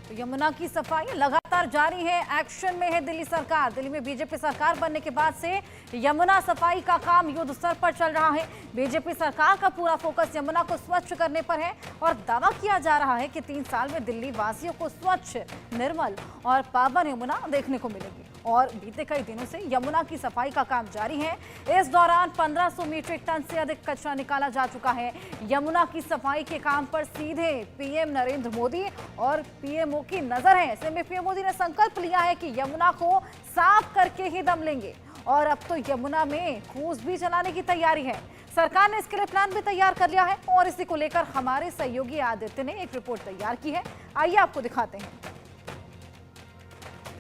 तो यमुना की सफाई लगातार जारी है, एक्शन में है दिल्ली सरकार। दिल्ली में बीजेपी सरकार बनने के बाद से यमुना सफाई का काम युद्ध स्तर पर चल रहा है। बीजेपी सरकार का पूरा फोकस यमुना को स्वच्छ करने पर है और दावा किया जा रहा है कि 3 साल में दिल्ली वासियों को स्वच्छ, निर्मल और पावन यमुना देखने को मिलेगी। और बीते कई दिनों से यमुना की सफाई का काम जारी है। इस दौरान 1500 मीट्रिक टन से अधिक कचरा निकाला जा चुका है। यमुना की सफाई के काम पर सीधे पीएम नरेंद्र मोदी और पीएमओ की नजर है। ऐसे में पीएम मोदी ने संकल्प लिया है कि यमुना को साफ करके ही दम लेंगे और अब तो यमुना में क्रूज भी चलाने की तैयारी है। सरकार ने इसके लिए प्लान भी तैयार कर लिया है और इसी को लेकर हमारे सहयोगी आदित्य ने एक रिपोर्ट तैयार की है। आइए आपको दिखाते हैं।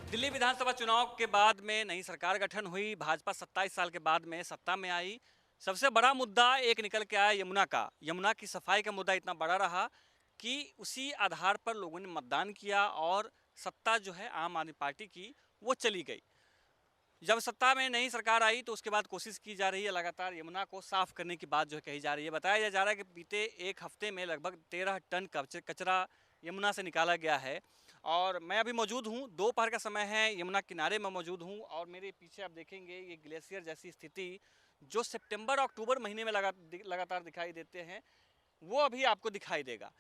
दिल्ली विधानसभा चुनाव के बाद में नई सरकार गठन हुई। भाजपा 27 साल के बाद में सत्ता में आई। सबसे बड़ा मुद्दा एक निकल के आया यमुना का। यमुना की सफाई का मुद्दा इतना बड़ा रहा कि उसी आधार पर लोगों ने मतदान किया और सत्ता जो है आम आदमी पार्टी की वो चली गई। जब सत्ता में नई सरकार आई तो उसके बाद कोशिश की जा रही है लगातार यमुना को साफ करने की बात जो है कही जा रही है। बताया जा रहा है कि बीते एक हफ्ते में लगभग 13 टन कचरा यमुना से निकाला गया है। और मैं अभी मौजूद हूँ, दोपहर का समय है, यमुना किनारे में मौजूद हूँ और मेरे पीछे आप देखेंगे ये ग्लेशियर जैसी स्थिति जो सितंबर अक्टूबर महीने में लगातार दिखाई देते हैं वो अभी आपको दिखाई देगा।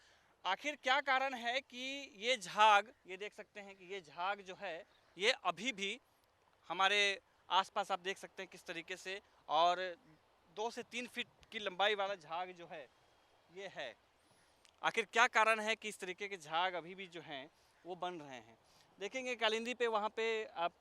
आखिर क्या कारण है कि ये झाग, ये देख सकते हैं कि ये झाग जो है ये अभी भी हमारे आसपास आप देख सकते हैं किस तरीके से, और 2 से 3 फीट की लंबाई वाला झाग जो है ये है। आखिर क्या कारण है कि इस तरीके के झाग अभी भी जो हैं वो बन रहे हैं। देखेंगे कालिंदी पे वहाँ पे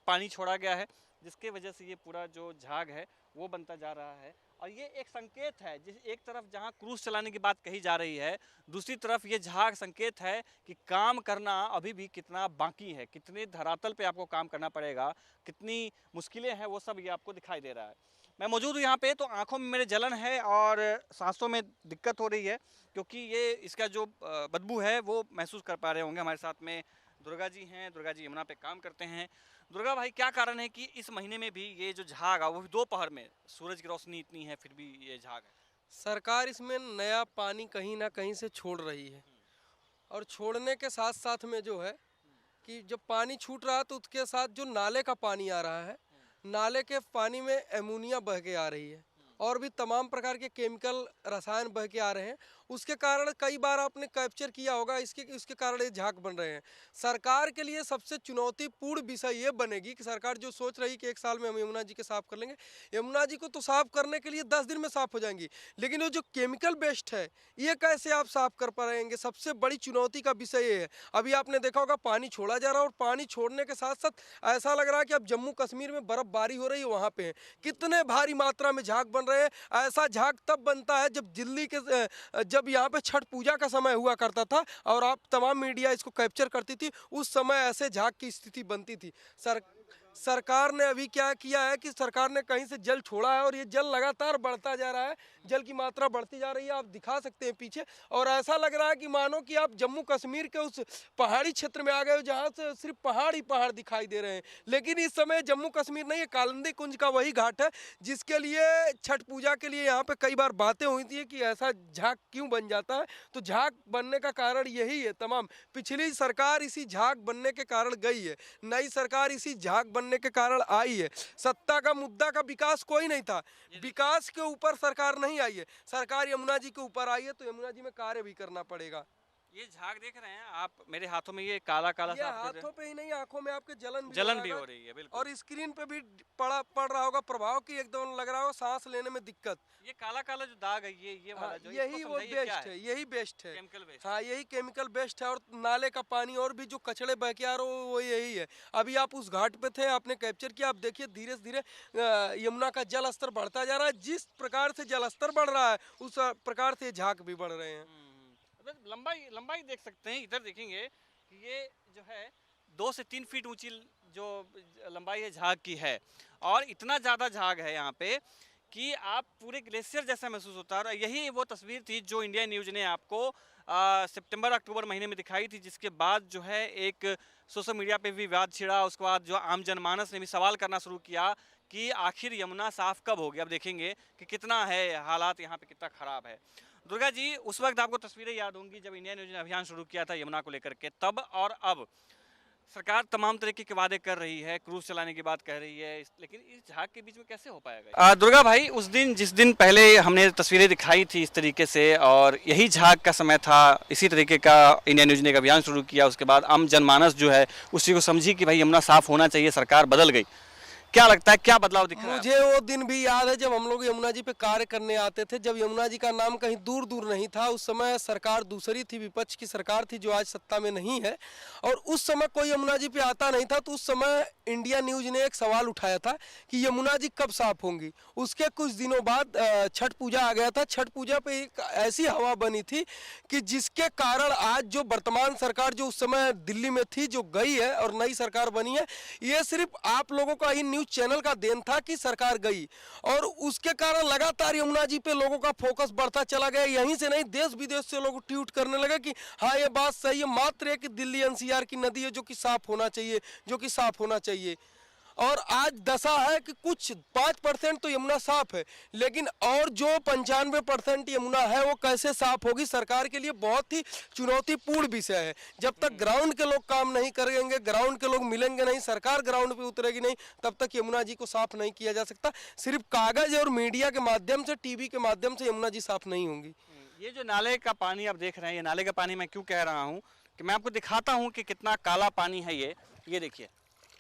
पानी छोड़ा गया है जिसके वजह से ये पूरा जो झाग है वो बनता जा रहा है। और ये एक संकेत है, जिस एक तरफ जहाँ क्रूज चलाने की बात कही जा रही है, दूसरी तरफ ये झाग संकेत है कि काम करना अभी भी कितना बाकी है, कितने धरातल पे आपको काम करना पड़ेगा, कितनी मुश्किलें हैं, वो सब ये आपको दिखाई दे रहा है। मैं मौजूद हूँ यहाँ पे तो आंखों में मेरे जलन है और सांसों में दिक्कत हो रही है क्योंकि ये इसका जो बदबू है वो महसूस कर पा रहे होंगे। हमारे साथ में दुर्गा जी हैं, दुर्गा जी यमुना पे काम करते हैं। दुर्गा भाई, क्या कारण है कि इस महीने में भी ये जो झाग है वो भी दोपहर में, सूरज की रोशनी इतनी है फिर भी ये झाग है? सरकार इसमें नया पानी कहीं ना कहीं से छोड़ रही है और छोड़ने के साथ साथ में जो है कि जब पानी छूट रहा है तो उसके साथ जो नाले का पानी आ रहा है, नाले के पानी में एमोनिया बह के आ रही है और भी तमाम प्रकार के केमिकल रसायन बह के आ रहे हैं। उसके कारण कई बार आपने कैप्चर किया होगा इसके कारण ये झाग बन रहे हैं। सरकार के लिए सबसे चुनौतीपूर्ण विषय ये बनेगी कि सरकार जो सोच रही कि 1 साल में हम यमुना जी के साफ कर लेंगे, यमुना जी को तो साफ करने के लिए 10 दिन में साफ हो जाएंगी, लेकिन वो जो केमिकल बेस्ड है ये कैसे आप साफ कर पाएंगे? सबसे बड़ी चुनौती का विषय ये है। अभी आपने देखा होगा पानी छोड़ा जा रहा है और पानी छोड़ने के साथ साथ ऐसा लग रहा है कि अब जम्मू कश्मीर में बर्फबारी हो रही है। वहाँ पे कितने भारी मात्रा में झाग बन रहे हैं। ऐसा झाग तब बनता है जब दिल्ली के जब यहाँ पे छठ पूजा का समय हुआ करता था और आप तमाम मीडिया इसको कैप्चर करती थी, उस समय ऐसे झाग की स्थिति बनती थी। सरकार ने अभी क्या किया है कि सरकार ने कहीं से जल छोड़ा है और ये जल लगातार बढ़ता जा रहा है, जल की मात्रा बढ़ती जा रही है, आप दिखा सकते हैं पीछे। और ऐसा लग रहा है कि मानो कि आप जम्मू कश्मीर के उस पहाड़ी क्षेत्र में आ गए हो जहाँ से सिर्फ पहाड़ ही पहाड़ दिखाई दे रहे हैं। लेकिन इस समय जम्मू कश्मीर नहीं, ये कालिंदी कुंज का वही घाट है जिसके लिए छठ पूजा के लिए यहाँ पे कई बार बातें हुई थी कि ऐसा झाग क्यों बन जाता है। तो झाग बनने का कारण यही है। तमाम पिछली सरकार इसी झाग बनने के कारण गई है, नई सरकार इसी झाग बनने के कारण आई है। सत्ता का मुद्दा का विकास कोई नहीं था, विकास के ऊपर सरकार नहीं आई है, सरकार यमुना जी के ऊपर आई है, तो यमुना जी में कार्य भी करना पड़ेगा। ये झाग देख रहे हैं आप मेरे हाथों में, ये काला काला ये हाथों पे ही नहीं, आंखों में आपके जलन भी हो रही है बिल्कुल। और स्क्रीन पे भी पड़ रहा होगा प्रभाव की एकदम लग रहा होगा सांस लेने में दिक्कत। ये काला काला जो दाग है ये वाला जो यही वो बेस्ट है, यही बेस्ट है, केमिकल बेस्ट। हाँ यही केमिकल बेस्ट है। और नाले का पानी और भी जो कचड़े बह के आ रहे हो वो यही है। अभी आप उस घाट पे थे, आपने कैप्चर किया, आप देखिए धीरे धीरे यमुना का जल स्तर बढ़ता जा रहा है। जिस प्रकार से जल स्तर बढ़ रहा है उस प्रकार से झाग भी बढ़ रहे हैं। लंबाई देख सकते हैं, इधर देखेंगे कि ये जो है 2 से 3 फीट ऊंची जो लंबाई है झाग की है और इतना ज़्यादा झाग है यहाँ पे कि आप पूरे ग्लेशियर जैसा महसूस होता है। और यही वो तस्वीर थी जो इंडिया न्यूज़ ने आपको सितंबर अक्टूबर महीने में दिखाई थी, जिसके बाद जो है एक सोशल मीडिया पे भी विवाद छिड़ा। उसके बाद जो आम जनमानस ने भी सवाल करना शुरू किया कि आखिर यमुना साफ कब होगी। अब देखेंगे कि कितना है हालात यहाँ पे, कितना ख़राब है। दुर्गा जी, उस वक्त आपको तस्वीरें याद होंगी जब इंडिया न्यूज ने अभियान शुरू किया था यमुना को लेकर के, तब और अब सरकार तमाम तरीके के वादे कर रही है, क्रूज चलाने की बात कह रही है, लेकिन इस झाग के बीच में कैसे हो पाएगा? दुर्गा भाई, उस दिन जिस दिन पहले हमने तस्वीरें दिखाई थी इस तरीके से, और यही झाग का समय था, इसी तरीके का इंडिया न्यूज ने एक अभियान शुरू किया, उसके बाद आम जनमानस जो है उसी को समझी कि भाई यमुना साफ होना चाहिए, सरकार बदल गई। क्या लगता है, क्या बदलाव दिख रहा है? मुझे वो दिन भी याद है जब हम लोग यमुना जी पे कार्य करने आते थे, जब यमुना जी का नाम कहीं दूर दूर नहीं था। उस समय सरकार दूसरी थी, विपक्ष की सरकार थी जो आज सत्ता में नहीं है, और उस समय कोई यमुना जी पे आता नहीं था। तो उस समय इंडिया न्यूज ने एक सवाल उठाया था कि यमुना जी कब साफ होंगी। उसके कुछ दिनों बाद छठ पूजा आ गया था। छठ पूजा पे एक ऐसी हवा बनी थी कि जिसके कारण आज जो वर्तमान सरकार जो उस समय दिल्ली में थी, जो गई है और नई सरकार बनी है, ये सिर्फ आप लोगों का इन न्यूज चैनल का देन था कि सरकार गई, और उसके कारण लगातार यमुना जी पे लोगों का फोकस बढ़ता चला गया। यहीं से नहीं, देश विदेश से लोग ट्वीट करने लगे कि हाँ ये बात सही है, मात्र एक दिल्ली एनसीआर की नदी है जो कि साफ होना चाहिए, जो कि साफ होना चाहिए। और आज दशा है कि कुछ 5% तो यमुना साफ है, लेकिन और जो 95% यमुना है वो कैसे साफ होगी, सरकार के लिए बहुत ही चुनौतीपूर्ण विषय है। जब तक ग्राउंड के लोग काम नहीं करेंगे, ग्राउंड के लोग मिलेंगे नहीं, सरकार ग्राउंड पे उतरेगी नहीं, तब तक यमुना जी को साफ नहीं किया जा सकता। सिर्फ कागज और मीडिया के माध्यम से, टीवी के माध्यम से यमुना जी साफ नहीं होंगी। ये जो नाले का पानी आप देख रहे हैं, ये नाले का पानी मैं क्यों कह रहा हूँ कि मैं आपको दिखाता हूँ कि कितना काला पानी है ये देखिए,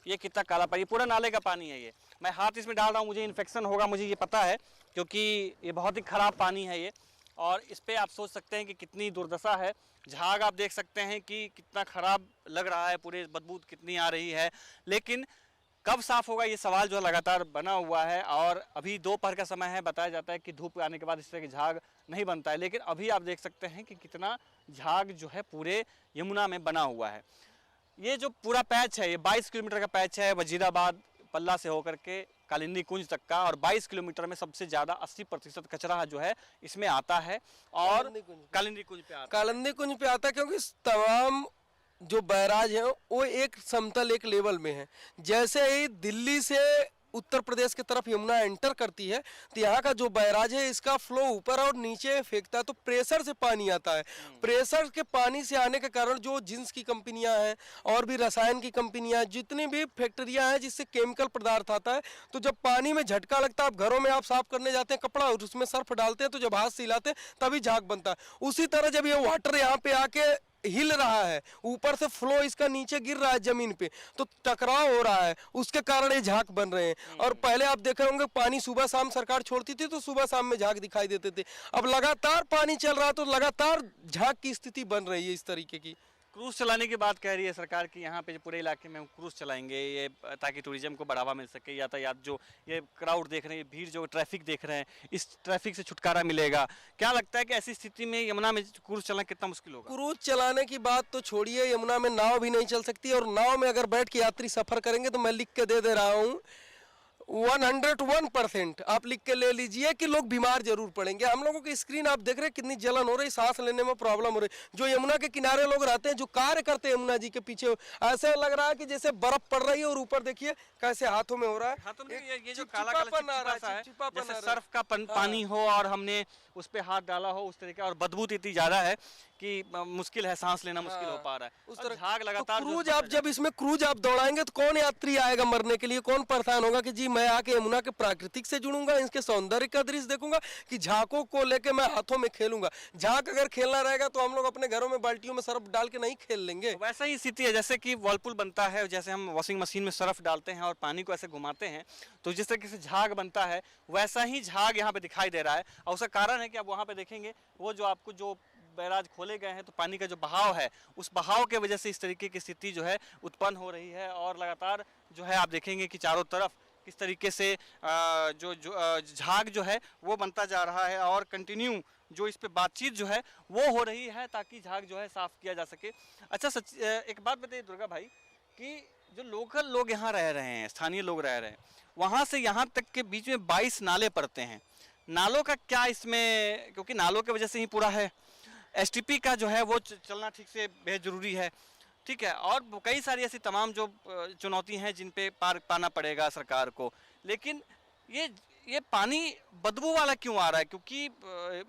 ये कितना काला पानी, पूरा नाले का पानी है ये। मैं हाथ इसमें डाल रहा हूँ, मुझे इन्फेक्शन होगा, मुझे ये पता है, क्योंकि ये बहुत ही ख़राब पानी है ये। और इस पे आप सोच सकते हैं कि कितनी दुर्दशा है। झाग आप देख सकते हैं कि कितना ख़राब लग रहा है, पूरे बदबू कितनी आ रही है। लेकिन कब साफ़ होगा, ये सवाल जो लगातार बना हुआ है। और अभी दोपहर का समय है, बताया जाता है कि धूप आने के बाद इस तरह की झाग नहीं बनता है, लेकिन अभी आप देख सकते हैं कि कितना झाग जो है पूरे यमुना में बना हुआ है। ये जो पूरा पैच है, ये 22 किलोमीटर का पैच है, वजीराबाद पल्ला से होकर के कालिंदी कुंज तक का, और 22 किलोमीटर में सबसे ज़्यादा 80% कचरा जो है इसमें आता है, और कालिंदी कुंज पे आता है। कालिंदी कुंज पे आता है क्योंकि तमाम जो बैराज है वो एक समतल, एक लेवल में है। जैसे ही दिल्ली से उत्तर प्रदेश की तरफ यमुना एंटर करती है, तो यहाँ का जो बैराज है इसका फ्लो ऊपर और नीचे फेंकता है, तो प्रेशर से पानी आता है। प्रेशर के पानी से आने के कारण जो जिंस की कंपनियां हैं और भी रसायन की कंपनियां हैं, जितनी भी फैक्ट्रियां हैं जिससे केमिकल पदार्थ आता है, तो जब पानी में झटका लगता है, आप घरों में आप साफ करने जाते हैं कपड़ा और उसमें सर्फ डालते हैं, तो जब हाथ से हिलाते हैं तभी झाग बनता है। उसी तरह जब ये वाटर यहाँ पे आके हिल रहा है, ऊपर से फ्लो इसका नीचे गिर रहा है जमीन पे, तो टकराव हो रहा है, उसके कारण ये झाग बन रहे हैं। और पहले आप देखे होंगे पानी सुबह शाम सरकार छोड़ती थी तो सुबह शाम में झाग दिखाई देते थे। अब लगातार पानी चल रहा है तो लगातार झाग की स्थिति बन रही है इस तरीके की। क्रूज चलाने की बात कह रही है सरकार की, यहाँ पे पूरे इलाके में हम क्रूज चलाएंगे, ये ताकि टूरिज्म को बढ़ावा मिल सके, यातायात जो ये क्राउड देख रहे हैं, भीड़ जो ट्रैफिक देख रहे हैं, इस ट्रैफिक से छुटकारा मिलेगा। क्या लगता है कि ऐसी स्थिति में यमुना में क्रूज चलाना कितना मुश्किल होगा? क्रूज चलाने की बात तो छोड़िए, यमुना में नाव भी नहीं चल सकती, और नाव में अगर बैठ के यात्री सफर करेंगे तो मैं लिख के दे रहा हूँ 101% आप लिख के ले लीजिए कि लोग बीमार जरूर पड़ेंगे। हम लोगों की स्क्रीन आप देख रहे हैं कितनी जलन हो रही, सांस लेने में प्रॉब्लम हो रही। जो यमुना के किनारे लोग रहते हैं, जो कार्य करते हैं यमुना जी के पीछे, ऐसे लग रहा है कि जैसे बर्फ पड़ रही है, और ऊपर देखिए कैसे हाथों में हो रहा है। हाथों में ये जो काला काला चिपचिपा है, जैसे सर्फ का पानी हो और हमने उस पे हाथ डाला हो उस तरीके, और बदबू इतनी ज्यादा है कि मुश्किल है, सांस लेना मुश्किल हो पा रहा है उस तरह। झाग लगातार क्रूज आप जब इसमें क्रूज आप दौड़ाएंगे तो कौन यात्री आएगा मरने के लिए, कौन परेशान होगा कि जी मैं आके यमुना के प्राकृतिक से जुड़ूंगा, इसके सौंदर्य का दृश्य देखूंगा, कि झाकों को लेके मैं हाथों में खेलूंगा। झाक अगर खेलना रहेगा तो हम लोग अपने घरों में बाल्टियों में सर्फ डाल के नहीं खेल लेंगे। वैसा ही स्थिति है जैसे कि वर्लपूल बनता है, जैसे हम वॉशिंग मशीन में सर्फ डालते हैं और पानी को ऐसे घुमाते हैं, तो जिस तरीके से झाग बनता है वैसा ही झाग यहाँ पे दिखाई दे रहा है। और उसका कारण है कि आप वहाँ पे देखेंगे वो जो आपको जो बैराज खोले गए हैं, तो पानी का जो बहाव है, उस बहाव के वजह से इस तरीके की स्थिति जो है उत्पन्न हो रही है। और लगातार जो है आप देखेंगे कि चारों तरफ किस तरीके से झाग जो है वो बनता जा रहा है, और कंटिन्यू जो इस पे बातचीत जो है वो हो रही है ताकि झाग जो है साफ किया जा सके। अच्छा एक बात बताइए दुर्गा भाई, कि जो लोकल लोग यहाँ रह रहे हैं, स्थानीय लोग रह रहे हैं, वहाँ से यहाँ तक के बीच में 22 नाले पड़ते हैं, नालों का क्या इसमें, क्योंकि नालों की वजह से ही पूरा है, एसटीपी का जो है वो चलना ठीक से बेहद ज़रूरी है, ठीक है, और कई सारी ऐसी तमाम जो चुनौती हैं जिन पे पार पाना पड़ेगा सरकार को। लेकिन ये ये पानी बदबू वाला क्यों आ रहा है? क्योंकि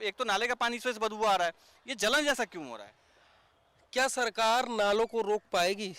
एक तो नाले का पानी इस वजह से बदबू आ रहा है, ये जलन जैसा क्यों हो रहा है? क्या सरकार नालों को रोक पाएगी?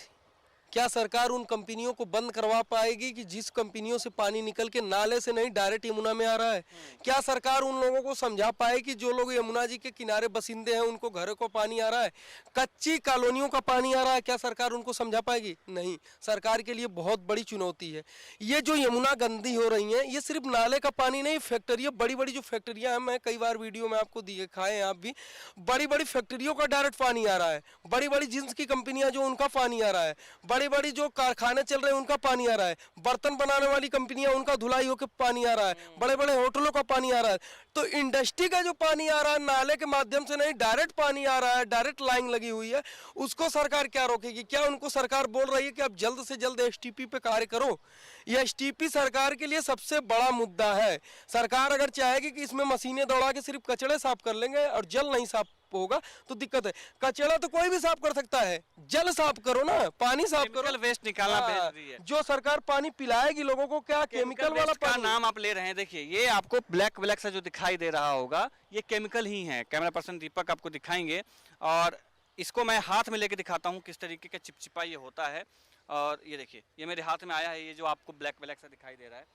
क्या सरकार उन कंपनियों को बंद करवा पाएगी कि जिस कंपनियों से पानी निकल के नाले से नहीं डायरेक्ट यमुना में आ रहा है? क्या सरकार उन लोगों को समझा पाएगी जो लोग यमुना जी के किनारे बसिंदे हैं, उनको घरों को पानी आ रहा है, कच्ची कॉलोनियों का पानी आ रहा है? क्या सरकार उनको समझा पाएगी? नहीं। सरकार के लिए बहुत बड़ी चुनौती है। ये जो यमुना गंदी हो रही है, ये सिर्फ नाले का पानी नहीं, फैक्ट्रियाँ, बड़ी बड़ी जो फैक्ट्रियाँ हैं, मैं कई बार वीडियो में आपको दिखाए हैं, आप भी, बड़ी बड़ी फैक्ट्रियों का डायरेक्ट पानी आ रहा है, बड़ी बड़ी जींस की कंपनियां जो उनका पानी आ रहा है, बड़ी बड़ी जो कारखाने चल रहे हैं उनका पानी आ रहा है, बर्तन बनाने वाली कंपनियां उनका धुलाई होकर पानी आ रहा है, बड़े बड़े होटलों का पानी आ रहा है। तो इंडस्ट्री का जो पानी आ रहा है नाले के माध्यम से नहीं, डायरेक्ट पानी आ रहा है, डायरेक्ट लाइन लगी हुई है, उसको सरकार क्या रोकेगी? क्या उनको सरकार बोल रही है कि अब जल्द से जल्द एसटीपी पे कार्य करो? ये एसटीपी सरकार के लिए सबसे बड़ा मुद्दा है। सरकार अगर चाहेगी कि इसमें मशीनें दौड़ा के सिर्फ कचड़े साफ कर लेंगे और जल नहीं साफ होगा तो दिक्कत है। कचड़ा तो कोई भी साफ कर सकता है, जल साफ करो ना, पानी साफ करो। केमिकल वेस्ट निकालना बेहतरी है। जो सरकार पानी पिलाएगी लोगों को, क्या केमिकल वाला का पानी? नाम आप ले रहे हैं, देखिए ये आपको ब्लैक ब्लैक सा जो दिखाई दे रहा होगा, ये केमिकल ही है। कैमरा पर्सन दीपक आपको दिखाएंगे और इसको मैं हाथ में लेके दिखाता हूँ किस तरीके का चिपचिपा ये होता है। और ये देखिए, ये मेरे हाथ में आया है, ये जो आपको ब्लैक ब्लैक सा दिखाई दे रहा है,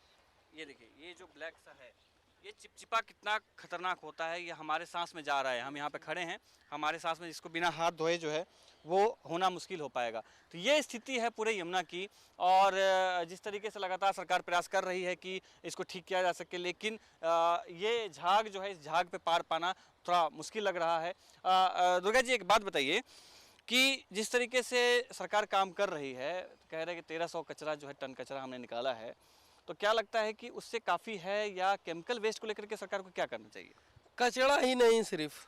ये देखिए, ये जो ब्लैक सा है, ये चिपचिपा कितना खतरनाक होता है। ये हमारे सांस में जा रहा है, हम यहाँ पे खड़े हैं, हमारे सांस में इसको बिना हाथ धोए जो है वो होना मुश्किल हो पाएगा। तो ये स्थिति है पूरे यमुना की। और जिस तरीके से लगातार सरकार प्रयास कर रही है कि इसको ठीक किया जा सके, लेकिन ये झाग जो है, इस झाग पे पार पाना थोड़ा मुश्किल लग रहा है। दुर्गा जी, एक बात बताइए कि जिस तरीके से सरकार काम कर रही है, कह रहे हैं कि 1300 कचरा जो है, टन कचरा हमने निकाला है, तो क्या लगता है कि उससे काफ़ी है या केमिकल वेस्ट को लेकर के सरकार को क्या करना चाहिए? कचड़ा ही नहीं, सिर्फ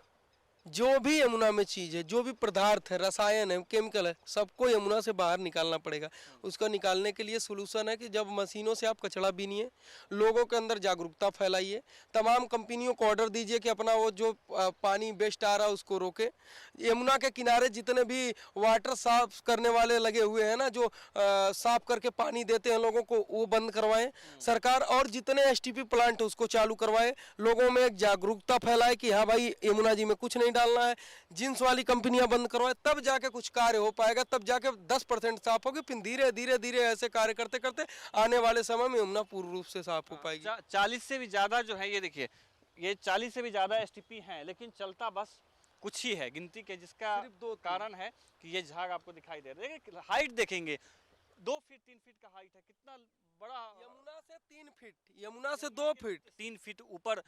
जो भी यमुना में चीज़ है, जो भी पदार्थ है, रसायन है, केमिकल है, सबको यमुना से बाहर निकालना पड़ेगा। उसको निकालने के लिए सोल्यूशन है कि जब मशीनों से आप कचरा बीनिए, लोगों के अंदर जागरूकता फैलाइए, तमाम कंपनियों को ऑर्डर दीजिए कि अपना वो जो पानी वेस्ट आ रहा है उसको रोके। यमुना के किनारे जितने भी वाटर साफ करने वाले लगे हुए हैं ना, जो साफ करके पानी देते हैं लोगों को, वो बंद करवाएं सरकार। और जितने एसटीपी प्लांट है उसको चालू करवाए, लोगों में एक जागरूकता फैलाए कि हाँ भाई यमुना जी में कुछ नहीं डालना है। जींस वाली कंपनियां बंद करवाए, तब जाके कुछ कार्य हो पाएगा, तब जाके 10% साफ होगी। फिर धीरे धीरे धीरे ऐसे कार्य करते करते आने वाले समय में यमुना पूर्ण रूप से साफ हो पाएगी। 40 से भी ज़्यादा जो है, ये देखिए, ये 40 से भी ज़्यादा एसटीपी हैं, लेकिन चलता बस कुछ ही है गिनती के, जिसका सिर्फ 2 कारण है कि ये झाग आपको दिखाई दे रहा है। हाइट देखेंगे, 2 फीट 3 फीट का हाइट है, कितना बड़ा। यमुना से 3 फीट, यमुना से 2 फीट, 3 फीट ऊपर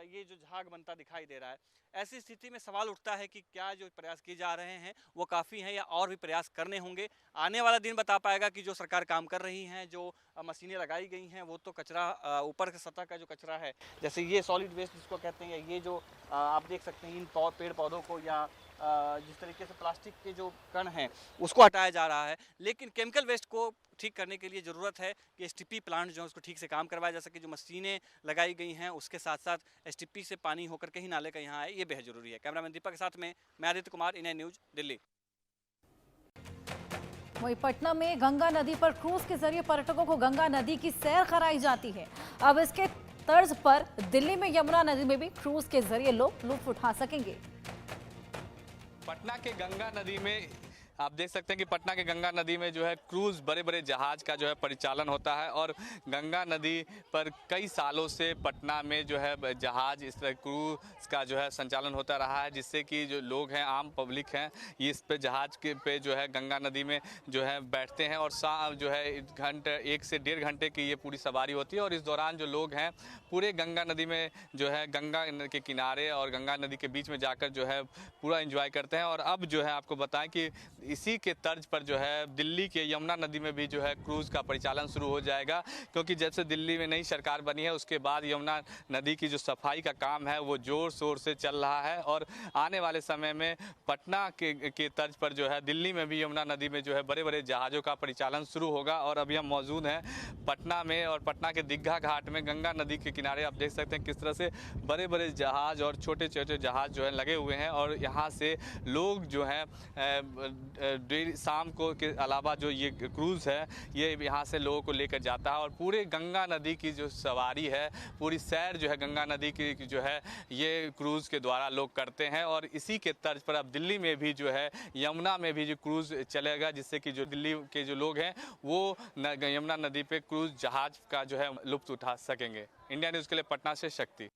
ये जो झाग बनता दिखाई दे रहा है। ऐसी स्थिति में सवाल उठता है कि क्या जो प्रयास किए जा रहे हैं वो काफ़ी हैं या और भी प्रयास करने होंगे? आने वाला दिन बता पाएगा कि जो सरकार काम कर रही हैं, जो मशीनें लगाई गई हैं, वो तो कचरा ऊपर के सतह का जो कचरा है, जैसे ये सॉलिड वेस्ट जिसको कहते हैं, ये जो आप देख सकते हैं इन पेड़ पौधों को, या जिस तरीके से प्लास्टिक के जो कण हैं उसको हटाया जा रहा है। लेकिन केमिकल वेस्ट को ठीक करने के लिए ज़रूरत है कि एसटीपी प्लांट जो है उसको ठीक से काम करवाया जा सके। जो मशीनें लगाई गई हैं उसके साथ साथ एसटीपी से पानी होकर के ही नाले का यहाँ आए, ये बेहद ज़रूरी है। कैमरामैन दीपक के साथ में मैं आदित्य कुमार, इंडिया न्यूज़, दिल्ली। वहीं पटना में गंगा नदी पर क्रूज के जरिए पर्यटकों को गंगा नदी की सैर कराई जाती है। अब इसके तर्ज पर दिल्ली में यमुना नदी में भी क्रूज के जरिए लोग लुत्फ उठा सकेंगे। पटना के गंगा नदी में आप देख सकते हैं कि पटना के गंगा नदी में जो है क्रूज, बड़े बड़े जहाज का जो है परिचालन होता है। और गंगा नदी पर कई सालों से पटना में जो है जहाज, इस तरह क्रूज का जो है संचालन होता रहा है, जिससे कि जो लोग हैं, आम पब्लिक हैं, ये इस पे जहाज के पे जो है गंगा नदी में जो है बैठते हैं। और जो है 1 से 1.5 घंटे की ये पूरी सवारी होती है। और इस दौरान जो लोग हैं पूरे गंगा नदी में जो है, गंगा के किनारे और गंगा नदी के बीच में जाकर जो है पूरा एंजॉय करते हैं। और अब जो है आपको बताएं कि इसी के तर्ज पर जो है दिल्ली के यमुना नदी में भी जो है क्रूज का परिचालन शुरू हो जाएगा। क्योंकि जब से दिल्ली में नई सरकार बनी है उसके बाद यमुना नदी की जो सफाई का काम है वो जोर शोर से चल रहा है। और आने वाले समय में पटना के तर्ज पर जो है दिल्ली में भी यमुना नदी में जो है बड़े बड़े जहाज़ों का परिचालन शुरू होगा। और अभी हम मौजूद हैं पटना में, और पटना के दीघा घाट में गंगा नदी के किनारे आप देख सकते हैं किस तरह से बड़े बड़े जहाज़ और छोटे छोटे जहाज़ जो है लगे हुए हैं। और यहाँ से लोग जो हैं शाम को के अलावा जो ये क्रूज़ है ये यहाँ से लोगों को लेकर जाता है और पूरे गंगा नदी की जो सवारी है, पूरी सैर जो है गंगा नदी की जो है ये क्रूज़ के द्वारा लोग करते हैं। और इसी के तर्ज पर अब दिल्ली में भी जो है यमुना में भी जो क्रूज़ चलेगा, जिससे कि जो दिल्ली के जो लोग हैं वो यमुना नदी पे क्रूज़ जहाज का जो है लुत्फ उठा सकेंगे। इंडिया न्यूज़ के लिए पटना से शक्ति।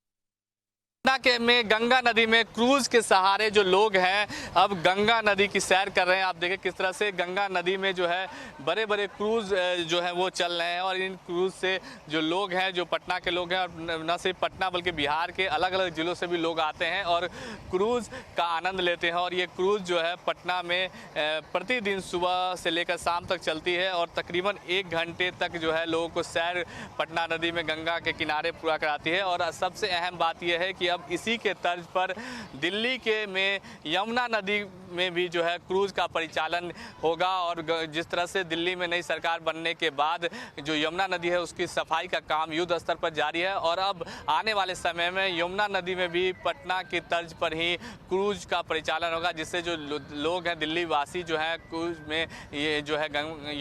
पटना के में गंगा नदी में क्रूज के सहारे जो लोग हैं अब गंगा नदी की सैर कर रहे हैं। आप देखें किस तरह से गंगा नदी में जो है बड़े बड़े क्रूज जो है वो चल रहे हैं और इन क्रूज से जो लोग हैं, जो पटना के लोग हैं और न सिर्फ पटना बल्कि बिहार के अलग अलग जिलों से भी लोग आते हैं और क्रूज का आनंद लेते हैं। और ये क्रूज जो है पटना में प्रतिदिन सुबह से लेकर शाम तक चलती है और तकरीबन 1 घंटे तक जो है लोगों को सैर पटना नदी में गंगा के किनारे पूरा कराती है। और सबसे अहम बात यह है कि अब इसी के तर्ज पर दिल्ली के में यमुना नदी में भी जो है क्रूज का परिचालन होगा। और जिस तरह से दिल्ली में नई सरकार बनने के बाद जो यमुना नदी है उसकी सफाई का काम युद्ध स्तर पर जारी है और अब आने वाले समय में यमुना नदी में भी पटना की तर्ज पर ही क्रूज का परिचालन होगा, जिससे जो लोग हैं दिल्ली वासी जो है क्रूज में ये जो है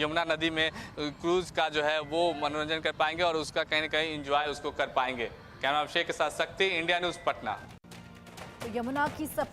यमुना नदी में क्रूज का जो है वो मनोरंजन कर पाएंगे और उसका कहीं ना कहीं इंजॉय उसको कर पाएंगे। कैमरा अभिषेक के साथ शक्ति, इंडिया न्यूज़ पटना। तो यमुना की